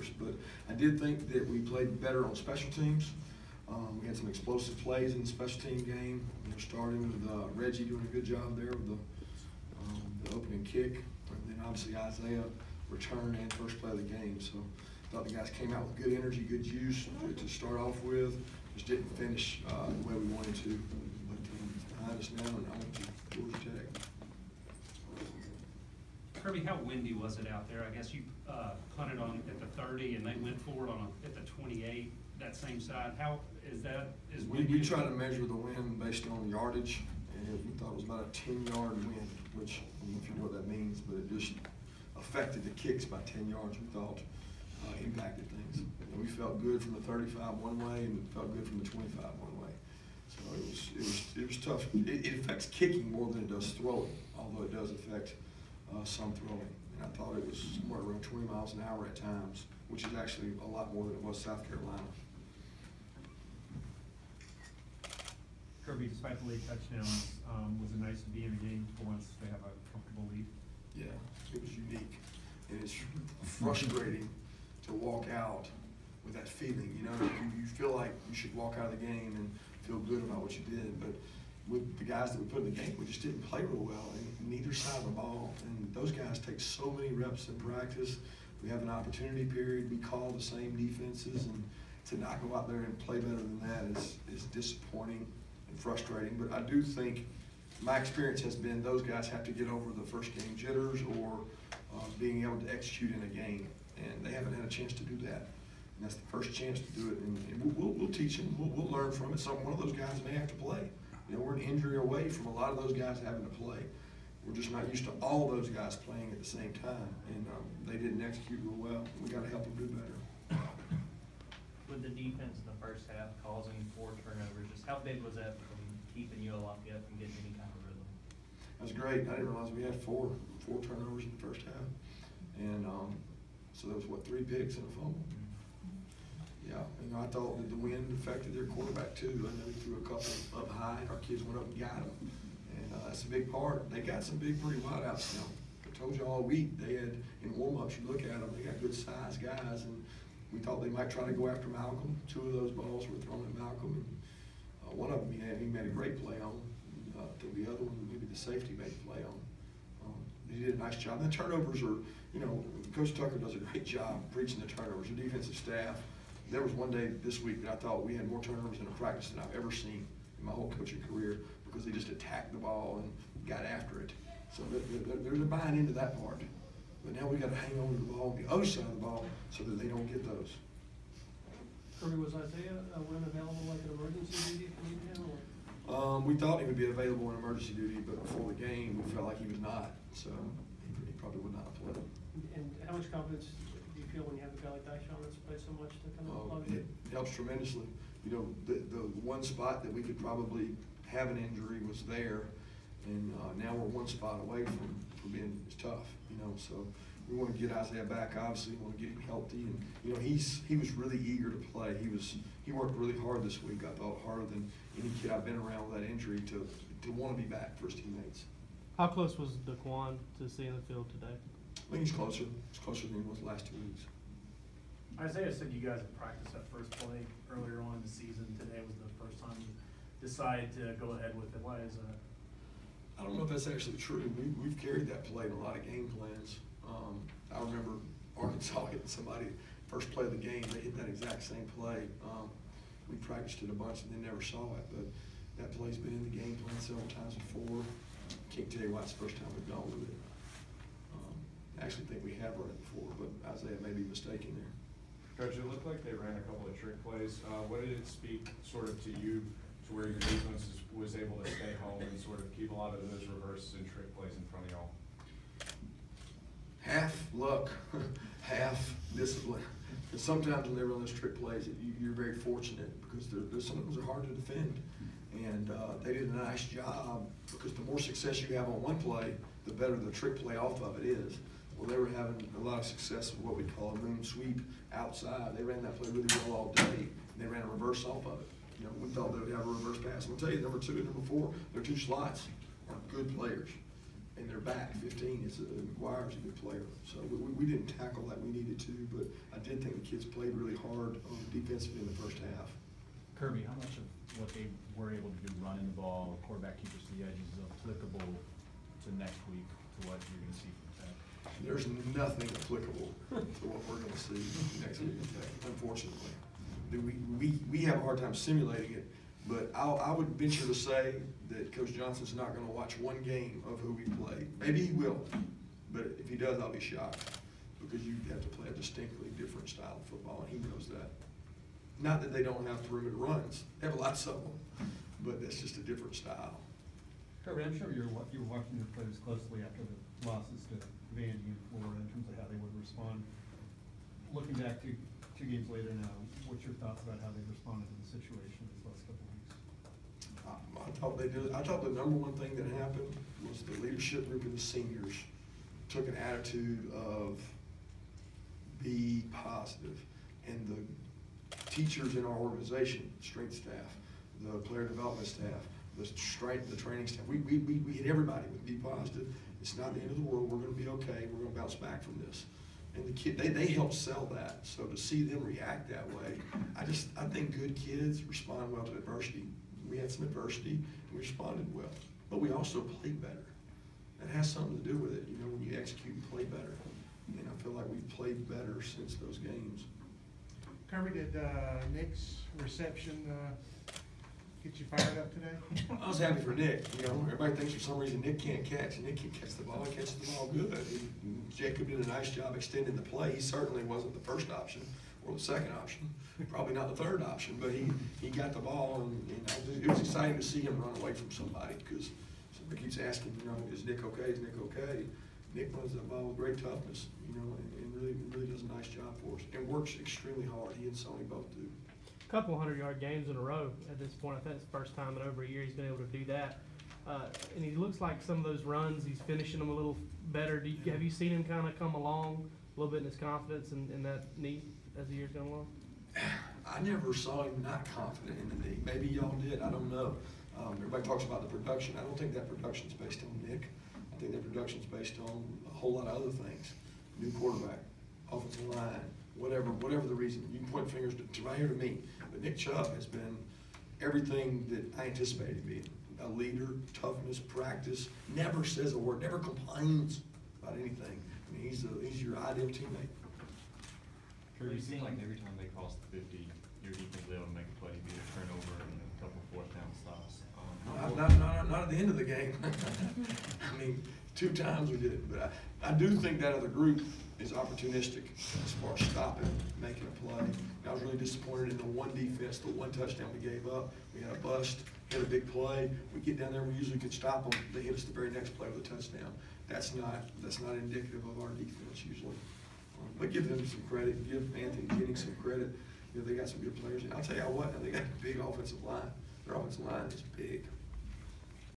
answers, but I did think that we played better on special teams. We had some explosive plays in the special team game. We're starting with Reggie doing a good job there with the opening kick, and then obviously Isaiah return and first play of the game. So I thought the guys came out with good energy, good juice to start off with. Just didn't finish the way we wanted to. But behind us now, and I went to Georgia Tech. Kirby, how windy was it out there? I guess you punted on at the 30, and they went forward at the 28. That same side. How is that? We try to measure the wind based on yardage, and we thought it was about a 10-yard wind, which I don't know if you know what that means, but it just affected the kicks by 10 yards. We thought impacted things. And we felt good from the 35 one way, and felt good from the 25 one way. So it was tough. It affects kicking more than it does throwing, although it does affect some throwing. And I thought it was somewhere around 20 miles an hour at times, which is actually a lot more than it was South Carolina. Kirby, despite the late touchdowns, was it nice to be in a game for once they have a comfortable lead? Yeah, it was unique. And it's frustrating to walk out with that feeling. You know, you feel like you should walk out of the game and feel good about what you did. But with the guys that we put in the game, we just didn't play real well, and neither side of the ball. And those guys take so many reps in practice. We have an opportunity period. We call the same defenses, and to not go out there and play better than that is disappointing and frustrating. But I do think my experience has been those guys have to get over the first game jitters or being able to execute in a game, and they haven't had a chance to do that. And that's the first chance to do it, and we'll teach them. We'll learn from it. One of those guys may have to play. You know, we're an injury away from a lot of those guys having to play. We're just not used to all those guys playing at the same time, and they didn't execute real well. We got to help them do better. With the defense in the first half causing 4 turnovers, just how big was that from keeping UGA Lafayette from getting any kind of rhythm? That was great. I didn't realize we had four turnovers in the first half, and so there was 3 picks and a fumble. Yeah, you know, I thought that the wind affected their quarterback too. I know he threw a couple up high, and our kids went up and got them. And that's a big part. They got some big, pretty wideouts now. I told you all week, they had, in warm-ups, you look at them, they got good size guys, and we thought they might try to go after Malcolm. 2 of those balls were thrown at Malcolm, and one of them he made a great play on. I think the other one, maybe the safety made a play on. He did a nice job. And the turnovers are, you know, Coach Tucker does a great job preaching the turnovers. The defensive staff, there was one day this week that I thought we had more turnovers in a practice than I've ever seen in my whole coaching career, because they just attacked the ball and got after it. So they're buying into that part. But now we got to hang on to the ball, the other side of the ball, so that they don't get those. Kirby, was Isaiah when available like an emergency duty if you needed him? We thought he would be available in emergency duty, but before the game, we felt like he was not. So he probably would not have played. And how much confidence do you feel when you have a guy like Dyson that's played so much to kind of plug in? It helps tremendously. You know, the one spot that we could probably have an injury was there, and now we're 1 spot away from being tough. You know, so we want to get Isaiah back. Obviously, we want to get him healthy, and you know, he was really eager to play. He worked really hard this week. I thought harder than any kid I've been around with that injury to want to be back for his teammates. How close was Daquan to seeing the field today? I think he's closer. He's closer than he was the last 2 weeks. Isaiah said you guys had practiced that first play earlier on in the season. Today was the first time you decided to go ahead with it. Why is that? I don't know if that's actually true. We've carried that play in a lot of game plans. I remember Arkansas hitting somebody first play of the game. They hit that exact same play. We practiced it a bunch and then never saw it, but that play's been in the game plan several times before. Can't tell you why it's the first time we've gone with it. I actually think we have run it before, but Isaiah may be mistaken there. Coach, it looked like they ran a couple of trick plays. What did it speak sort of to you, to where your defense was able to stay home and sort of keep a lot of those reverses and trick plays in front of y'all? Half luck, half discipline. And sometimes when they run those trick plays, you're very fortunate, because some of those are hard to defend. And they did a nice job, because the more success you have on one play, the better the trick play off of it is. Well, they were having a lot of success with what we call a moon sweep outside. They ran that play really well all day, and they ran a reverse off of it. You know, we thought they would have a reverse pass. I'll tell you, number 2 and number 4, they're 2 slots, are good players. and they're back. 15 is McGuire's a good player, so we didn't tackle like we needed to, but I did think the kids played really hard defensively in the first half. Kirby, how much of what they were able to do running the ball, quarterback keepers to the edges, is applicable to next week, to what you're gonna see from Tech? There's nothing applicable to what we're gonna see next week, unfortunately. We have a hard time simulating it, but I would venture to say that Coach Johnson's not gonna watch one game of who we play. Maybe he will, but if he does, I'll be shocked, because you have to play a distinctly different style of football, and he knows that. Not that they don't have perimeter runs, they have lots of them, but that's just a different style. Kirby, I'm sure you were watching your players closely after the losses to Vandy and Florida in terms of how they would respond. Looking back to 2 games later now, what's your thoughts about how they responded to the situation these last couple of weeks? I thought they did. I thought the number one thing that happened was the leadership group and the seniors took an attitude of be positive, and the teachers in our organization, strength staff, the player development staff, the training staff, we hit everybody with be positive. It's not the end of the world. We're going to be okay. We're going to bounce back from this. And the kid, they helped sell that. So to see them react that way, I think good kids respond well to adversity. We had some adversity, and we responded well, but we also played better. That has something to do with it. You know, when you execute and play better. And I feel like we've played better since those games. Kirby, did Nick's reception get you fired up today? I was happy for Nick. You know, everybody thinks for some reason Nick can't catch. Nick can catch the ball. He catches the ball good. Jacob did a nice job extending the play. He certainly wasn't the first option or the second option, probably not the third option, but he got the ball, and it was exciting to see him run away from somebody, because somebody keeps asking, you know, is Nick okay? Is Nick okay? Nick runs that ball with great toughness, you know, and really does a nice job for us, and works extremely hard. He and Sonny both do. Couple 100-yard games in a row at this point. I think it's the first time in over a year he's been able to do that. And he looks like some of those runs, he's finishing them a little better. Have you seen him kind of come along a little bit in his confidence and that knee as the year's gone along? I never saw him not confident in the knee. Maybe y'all did, I don't know. Everybody talks about the production. I don't think that production's based on Nick. I think that production's based on a whole lot of other things. New quarterback, offensive line, whatever the reason. You can point fingers to right here to me. But Nick Chubb has been everything that I anticipated him being. A leader, toughness, practice, never says a word, never complains about anything. I mean, he's your ideal teammate. Kirby, it seems like every time they cross the 50, your defense is able to make a play, be a turnover, and a couple fourth down stops. Not at the end of the game. I mean, 2 times we did it, but I do think that other group is opportunistic as far as stopping, making a play. I was really disappointed in the one defense, the one touchdown we gave up. We had a bust, hit a big play. We get down there, we usually could stop them. They hit us the very next play with a touchdown. That's not indicative of our defense usually. But give them some credit. Give Anthony Jennings some credit. You know, they got some good players. And I'll tell you what, they got a big offensive line. Their offensive line is big.